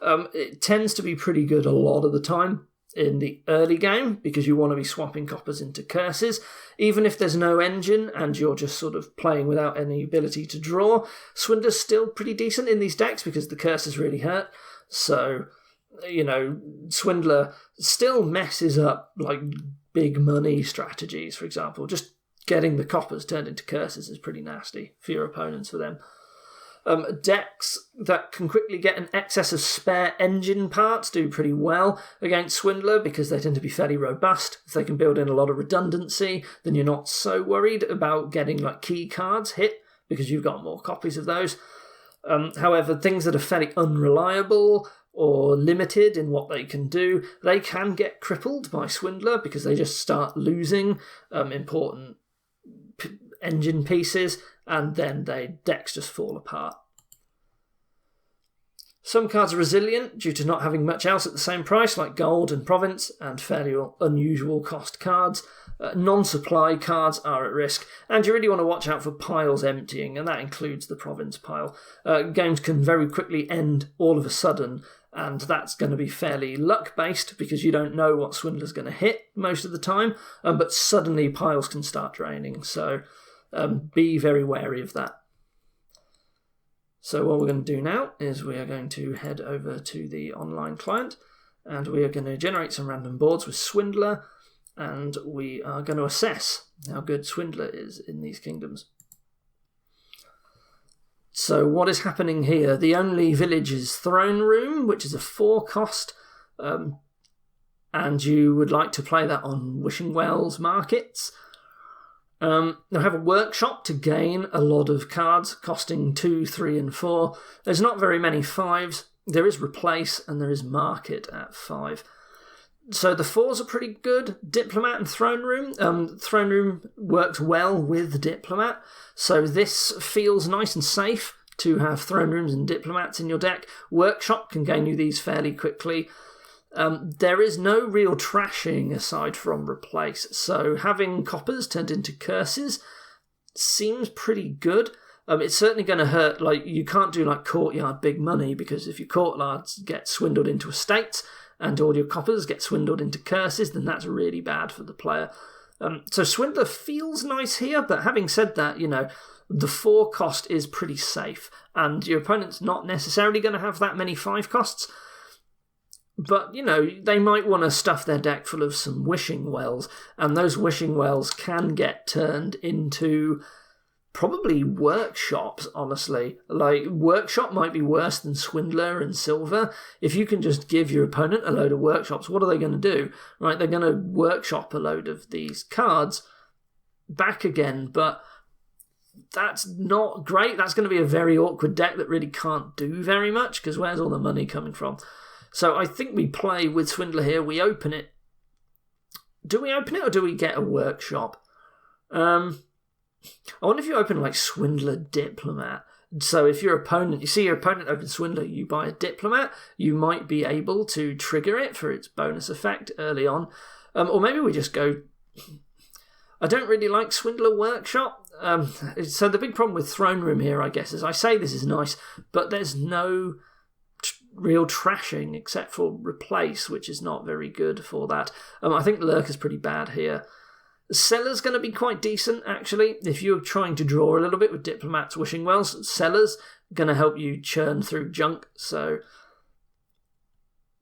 It tends to be pretty good a lot of the time. in the early game because you want to be swapping coppers into curses. Even if there's no engine and you're just sort of playing without any ability to draw, Swindler's still pretty decent in these decks because the curses really hurt. So, Swindler still messes up like big money strategies, for example. Just getting the coppers turned into curses is pretty nasty for your opponents, for them. Decks that can quickly get an excess of spare engine parts do pretty well against Swindler because they tend to be fairly robust. If they can build in a lot of redundancy, then you're not so worried about getting like key cards hit because you've got more copies of those. However, things that are fairly unreliable or limited in what they can do, they can get crippled by Swindler because they just start losing important engine pieces, and then decks just fall apart. Some cards are resilient due to not having much else at the same price, like gold and province, and fairly unusual cost cards. Non-supply cards are at risk, and you really want to watch out for piles emptying, and that includes the province pile. Games can very quickly end all of a sudden, and that's going to be fairly luck-based because you don't know what Swindler's going to hit most of the time, but suddenly piles can start draining, so be very wary of that. So what we're going to do now is we are going to head over to the online client, and we are going to generate some random boards with Swindler, and we are going to assess how good Swindler is in these kingdoms. So what is happening here? The only village is Throne Room, which is a 4 cost, and you would like to play that on Wishing Wells markets. They'll have a workshop to gain a lot of cards costing 2, 3 and 4. There's not very many 5s. There is Replace and there is Market at 5. So the 4s are pretty good. Diplomat and Throne Room. Throne Room works well with Diplomat. So this feels nice and safe to have Throne Rooms and Diplomats in your deck. Workshop can gain you these fairly quickly. There is no real trashing aside from Replace, so having coppers turned into curses seems pretty good. It's certainly going to hurt, like, you can't do like Courtyard big money, because if your courtyards get swindled into estates and all your coppers get swindled into curses, then that's really bad for the player. So Swindler feels nice here, but having said that, the 4 cost is pretty safe, and your opponent's not necessarily going to have that many 5 costs. But, they might want to stuff their deck full of some Wishing Wells, and those Wishing Wells can get turned into probably workshops, honestly. Like, Workshop might be worse than Swindler and Silver. If you can just give your opponent a load of workshops, what are they going to do? Right, they're going to workshop a load of these cards back again, but that's not great. That's going to be a very awkward deck that really can't do very much, because where's all the money coming from? So I think we play with Swindler here. We open it. Do we open it or do we get a workshop? I wonder if you open like Swindler Diplomat. So if your opponent open Swindler, you buy a Diplomat, you might be able to trigger it for its bonus effect early on. Or maybe we just go... I don't really like Swindler Workshop. So the big problem with Throne Room here, I guess, is I say this is nice, but there's no real trashing except for Replace, which is not very good for that. I think Lurker's pretty bad here. Cellar's going to be quite decent, actually. If you're trying to draw a little bit with Diplomats, Wishing Wells, Cellar's going to help you churn through junk. So,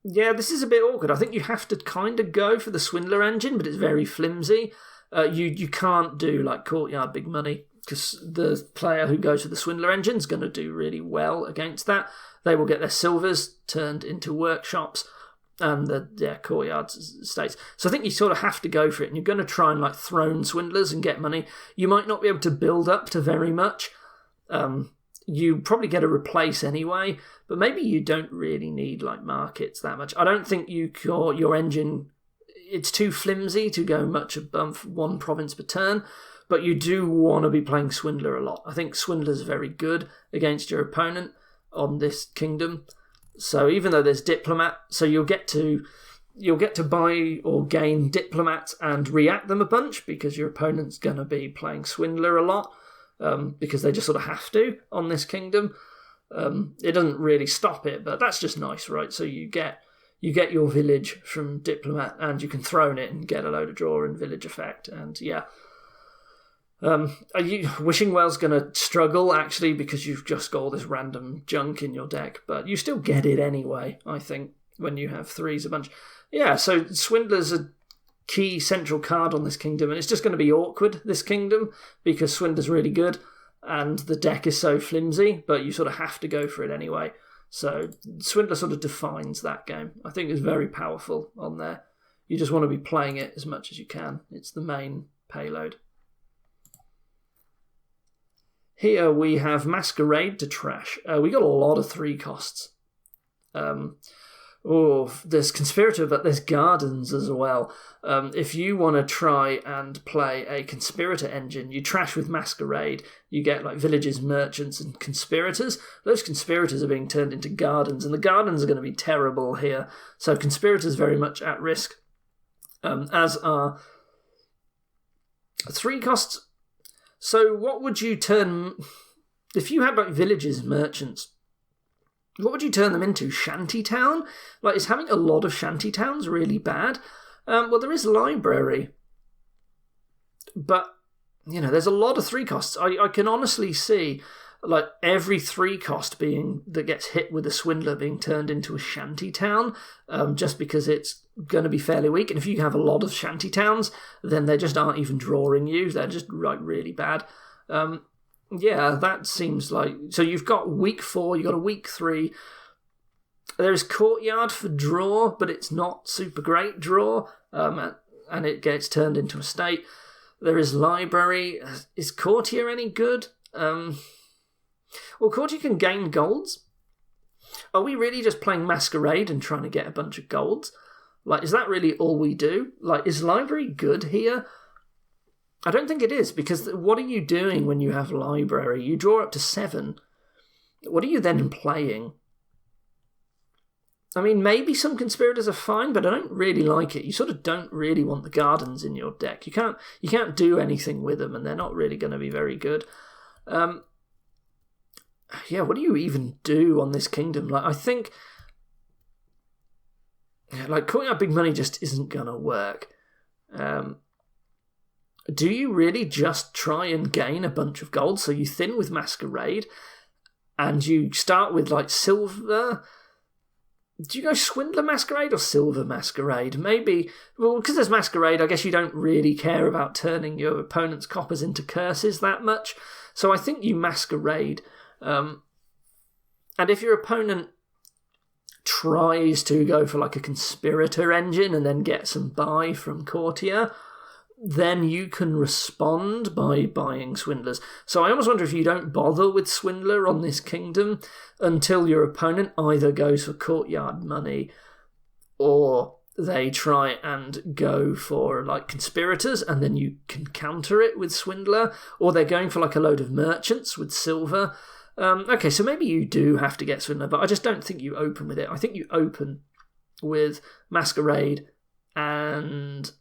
yeah, this is a bit awkward. I think you have to kind of go for the Swindler engine, but it's very flimsy. You can't do, like, Courtyard big money, because the player who goes for the Swindler engine is going to do really well against that. They will get their silvers turned into workshops and the courtyard estates. So I think you sort of have to go for it, and you're going to try and like throne Swindlers and get money. You might not be able to build up to very much. You probably get a Replace anyway, but maybe you don't really need like markets that much. I don't think your engine, it's too flimsy to go much above 1 province per turn, but you do want to be playing Swindler a lot. I think Swindler's very good against your opponent on this kingdom. So even though there's Diplomat, so you'll get to buy or gain Diplomats and react them a bunch, because your opponent's going to be playing Swindler a lot, because they just sort of have to on this kingdom. It doesn't really stop it, but that's just nice, right? So you get you get your village from Diplomat, and you can throne it and get a load of draw and village effect. And yeah. Wishing Well's going to struggle, actually, because you've just got all this random junk in your deck, but you still get it anyway, I think, when you have 3s a bunch. Yeah, so Swindler's a key central card on this kingdom, and it's just going to be awkward, this kingdom, because Swindler's really good, and the deck is so flimsy, but you sort of have to go for it anyway. So Swindler sort of defines that game. I think it's very powerful on there. You just want to be playing it as much as you can. It's the main payload. Here we have Masquerade to trash. We got a lot of 3 costs. There's Conspirator, but there's Gardens as well. If you want to try and play a Conspirator engine, you trash with Masquerade. You get like Villages, Merchants, and Conspirators. Those Conspirators are being turned into Gardens, and the Gardens are going to be terrible here. So Conspirators very much at risk, as are 3 costs. So what would you turn... If you had like Villages, Merchants, what would you turn them into? Shantytown? Like, is having a lot of shantytowns really bad? Well, there is Library. But, there's a lot of 3 costs. I can honestly see, like, every 3 cost that gets hit with a Swindler being turned into a shantytown, just because it's going to be fairly weak. And if you have a lot of shantytowns, then they just aren't even drawing you. They're just, like, really bad. Yeah, that seems like... So you've got week 4, you've got a week 3. There's Courtyard for draw, but it's not super great draw, and it gets turned into a state. There is Library. Is Courtier any good? Well, Courtier can gain golds. Are we really just playing Masquerade and trying to get a bunch of golds? Like, is that really all we do? Like, is Library good here? I don't think it is, because what are you doing when you have Library? You draw up to 7. What are you then playing? I mean, maybe some Conspirators are fine, but I don't really like it. You sort of don't really want the Gardens in your deck. You can't do anything with them, and they're not really going to be very good. Yeah, what do you even do on this kingdom? Like, I think... Like, Courtyard Big Money just isn't going to work. Do you really just try and gain a bunch of gold? So you thin with Masquerade, and you start with, like, Silver. Do you go Swindler Masquerade or Silver Masquerade? Maybe, well, because there's Masquerade, I guess you don't really care about turning your opponent's coppers into curses that much. So I think you Masquerade. And if your opponent tries to go for, like, a Conspirator engine and then get some buy from Courtier, then you can respond by buying Swindlers. So I almost wonder if you don't bother with Swindler on this kingdom until your opponent either goes for Courtyard Money or they try and go for, like, Conspirators, and then you can counter it with Swindler, or they're going for, like, a load of Merchants with Silver. Okay, so maybe you do have to get Swindler, but I just don't think you open with it. I think you open with Masquerade and...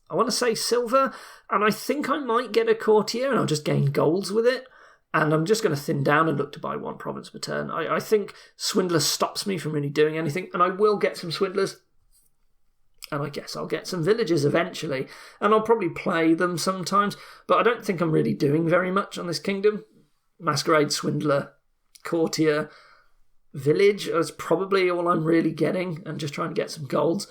I want to say Silver, and I think I might get a Courtier, and I'll just gain golds with it, and I'm just going to thin down and look to buy 1 province per turn. I think Swindler stops me from really doing anything, and I will get some Swindlers, and I guess I'll get some Villages eventually, and I'll probably play them sometimes, but I don't think I'm really doing very much on this kingdom. Masquerade, Swindler, Courtier, Village is probably all I'm really getting, and just trying to get some golds.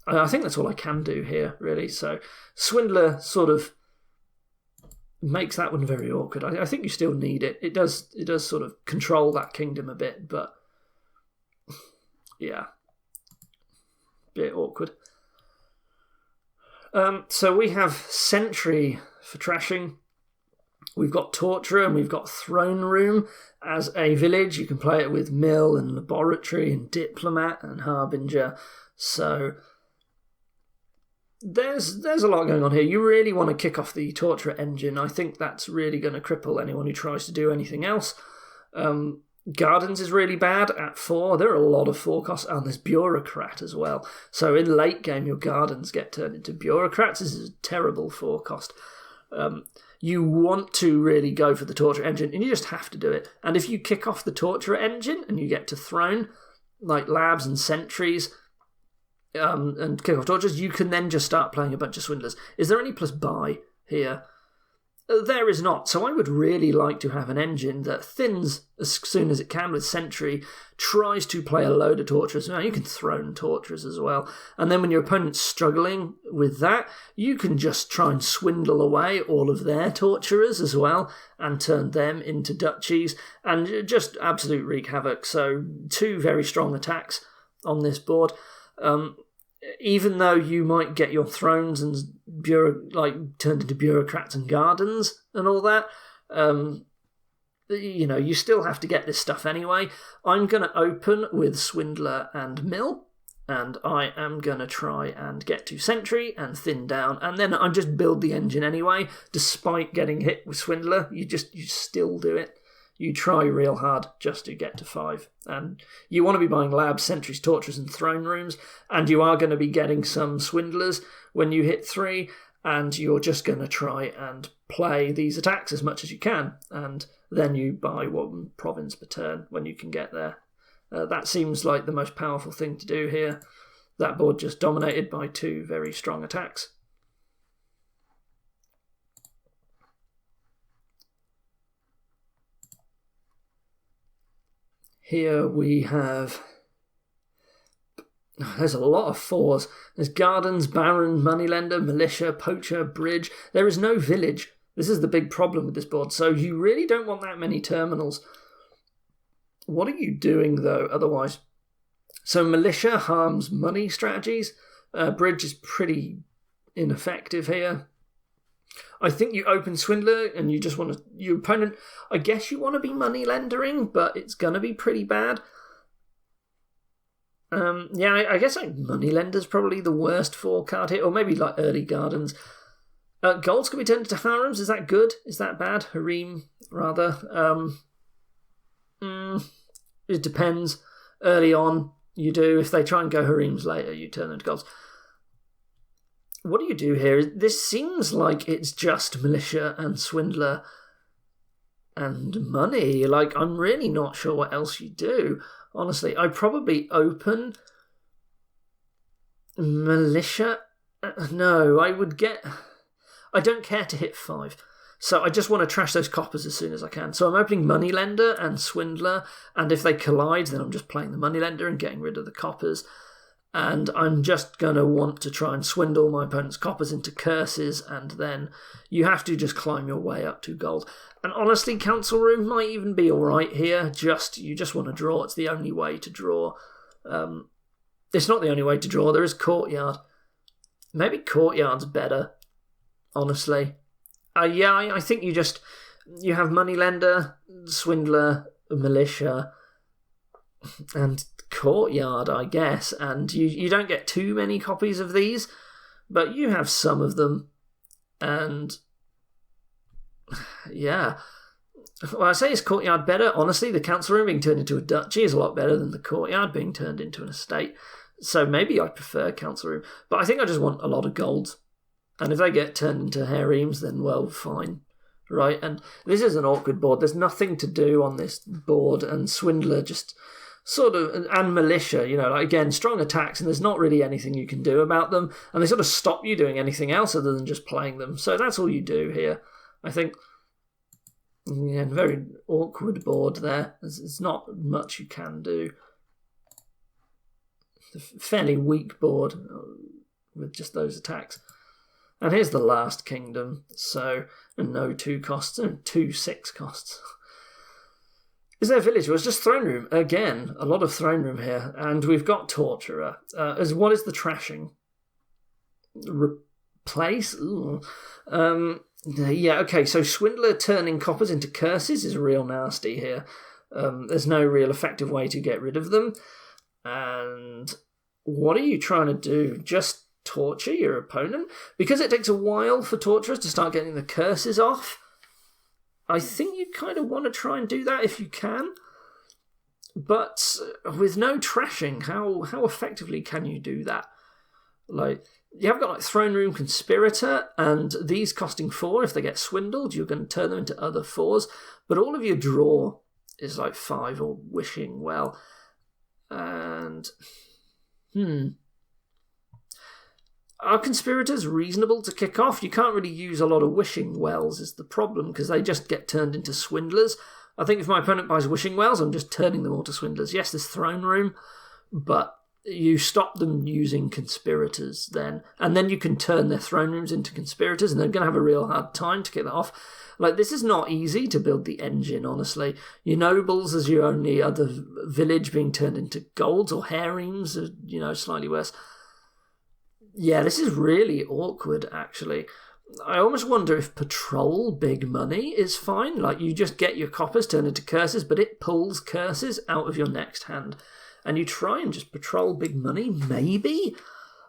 I think that's all I can do here, really. So Swindler sort of makes that one very awkward. I think you still need it. It does sort of control that kingdom a bit, but yeah, bit awkward. So we have Sentry for trashing. We've got Torturer and we've got Throne Room as a village. You can play it with Mill and Laboratory and Diplomat and Harbinger. So there's a lot going on here. You really want to kick off the Torturer engine. I think that's really going to cripple anyone who tries to do anything else. Gardens is really bad at 4. There are a lot of 4 costs, and there's Bureaucrat as well. So in late game, your Gardens get turned into Bureaucrats. This is a terrible 4 cost. You want to really go for the Torturer engine, and you just have to do it. And if you kick off the Torturer engine and you get to Throne, like labs and sentries and kick off torches, you can then just start playing a bunch of swindlers. Is there any plus buy here? There is not, so I would really like to have an engine that thins as soon as it can with sentry, tries to play a load of torturers. Now, you can throne torturers as well, and then when your opponent's struggling with that, you can just try and swindle away all of their torturers as well, and turn them into duchies, and just absolute wreak havoc. So, 2 very strong attacks on this board. Even though you might get your thrones and turned into bureaucrats and gardens and all that, you still have to get this stuff anyway. I'm going to open with Swindler and Mill, and I am going to try and get to Sentry and thin down, and then I just build the engine anyway. Despite getting hit with Swindler, you still do it. You try real hard just to get to 5. And you want to be buying labs, sentries, torturers, and throne rooms, and you are going to be getting some swindlers when you hit 3, and you're just going to try and play these attacks as much as you can, and then you buy 1 province per turn when you can get there. That seems like the most powerful thing to do here. That board just dominated by 2 very strong attacks. Here we have... There's a lot of 4s. There's Gardens, Baron, Moneylender, Militia, Poacher, Bridge. There is no Village. This is the big problem with this board. So you really don't want that many terminals. What are you doing, though, otherwise? So Militia harms money strategies. Bridge is pretty ineffective here. I think you open Swindler and you just want to... Your opponent... I guess you want to be money-lendering, but it's going to be pretty bad. I guess Moneylender's probably the worst 4 card hit, or maybe like early Gardens. Golds can be turned into harems. Is that good? Is that bad? Harem, rather. It depends. Early on, you do. If they try and go harems later, you turn them into golds. What do you do here? This seems like it's just Militia and Swindler and money. Like, I'm really not sure what else you do. Honestly, I probably open Militia. No, I would get... I don't care to hit 5. So I just want to trash those coppers as soon as I can. So I'm opening Moneylender and Swindler, and if they collide, then I'm just playing the Moneylender and getting rid of the coppers. And I'm just going to want to try and swindle my opponent's coppers into curses, and then you have to just climb your way up to gold. And honestly, Council Room might even be alright here. You just want to draw. It's the only way to draw. It's not the only way to draw. There is Courtyard. Maybe Courtyard's better, honestly. I think you have Moneylender, Swindler, Militia, and Courtyard, I guess, and you don't get too many copies of these, but you have some of them, and yeah. Well, I say is Courtyard better? Honestly, the Council Room being turned into a duchy is a lot better than the Courtyard being turned into an estate, so maybe I prefer Council Room, but I think I just want a lot of golds, and if they get turned into harems, then well, fine. Right, and this is an awkward board. There's nothing to do on this board, and Swindler just... sort of, and Militia, again, strong attacks, and there's not really anything you can do about them, and they sort of stop you doing anything else other than just playing them. So that's all you do here. I think, very awkward board there. There's not much you can do. It's a fairly weak board with just those attacks. And here's the last kingdom, so no 2 costs, and 2 6 costs. Is there a village? Well, it's just throne room. Again, a lot of throne room here. And we've got Torturer. What is the trashing? Replace? Ooh. Okay, so Swindler turning coppers into curses is real nasty here. There's no real effective way to get rid of them. And what are you trying to do? Just torture your opponent? Because it takes a while for Torturers to start getting the curses off, I think you kind of want to try and do that if you can. But with no trashing, how effectively can you do that? Like, you have got Throne Room Conspirator, and these costing 4. If they get swindled, you're going to turn them into other 4s. But all of your draw is 5 or Wishing Well. And... Are conspirators reasonable to kick off? You can't really use a lot of wishing wells is the problem, because they just get turned into swindlers. I think if my opponent buys wishing wells, I'm just turning them all to swindlers. Yes, there's throne room, but you stop them using conspirators then, and then you can turn their throne rooms into conspirators, and they're going to have a real hard time to kick that off. Like, this is not easy to build the engine, honestly. Your nobles as your only other village being turned into golds or harems, slightly worse. Yeah, this is really awkward, actually. I almost wonder if patrol big money is fine. Like, you just get your coppers turned into curses, but it pulls curses out of your next hand. And you try and just patrol big money, maybe?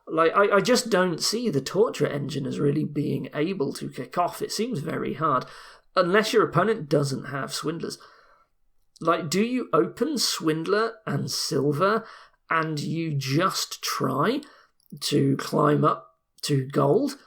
Like, I just don't see the torture engine as really being able to kick off. It seems very hard. Unless your opponent doesn't have swindlers. Like, do you open Swindler and Silver and you just try to climb up to gold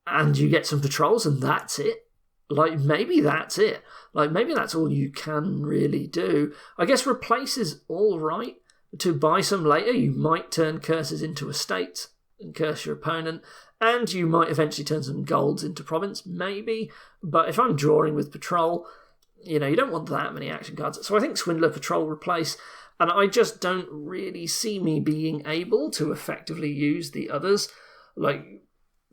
and you get some patrols and that's it? Like, maybe that's it. Like, maybe that's all you can really do. I guess replace is all right. To buy some later, you might turn curses into estates and curse your opponent, and you might eventually turn some golds into province, maybe. But if I'm drawing with patrol, you don't want that many action cards. So I think Swindler, Patrol, Replace, and I just don't really see me being able to effectively use the others. Like,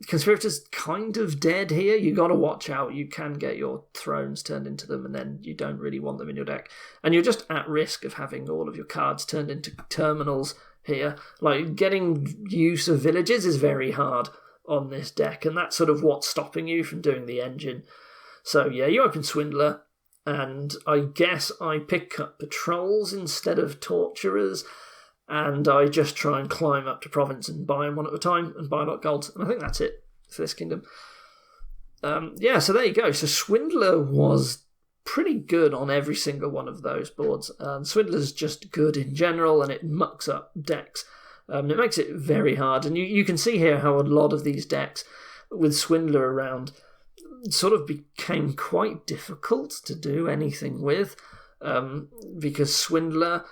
Conspirators kind of dead here. You got to watch out. You can get your thrones turned into them, and then you don't really want them in your deck. And you're just at risk of having all of your cards turned into terminals here. Like, getting use of villages is very hard on this deck, and that's sort of what's stopping you from doing the engine. So yeah, you open Swindler, and I guess I pick up patrols instead of torturers, and I just try and climb up to province and buy them one at a time and buy a lot of gold. And I think that's it for this kingdom. So there you go. So Swindler was pretty good on every single one of those boards. Swindler's just good in general, and it mucks up decks. It makes it very hard. And you can see here how a lot of these decks with Swindler around sort of became quite difficult to do anything with, because Swindler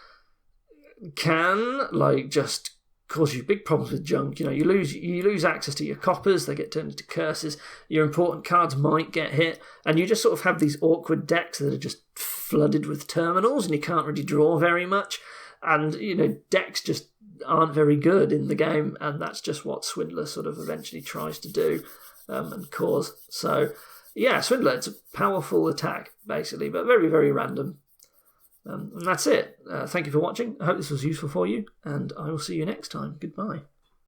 can just cause you big problems with junk. You lose access to your coppers, they get turned into curses, your important cards might get hit, and you just sort of have these awkward decks that are just flooded with terminals, and you can't really draw very much, and decks just aren't very good in the game, and that's just what Swindler sort of eventually tries to do and cause. So yeah, Swindler, it's a powerful attack basically, but very, very random. And that's it. Thank you for watching. I hope this was useful for you, and I will see you next time. Goodbye.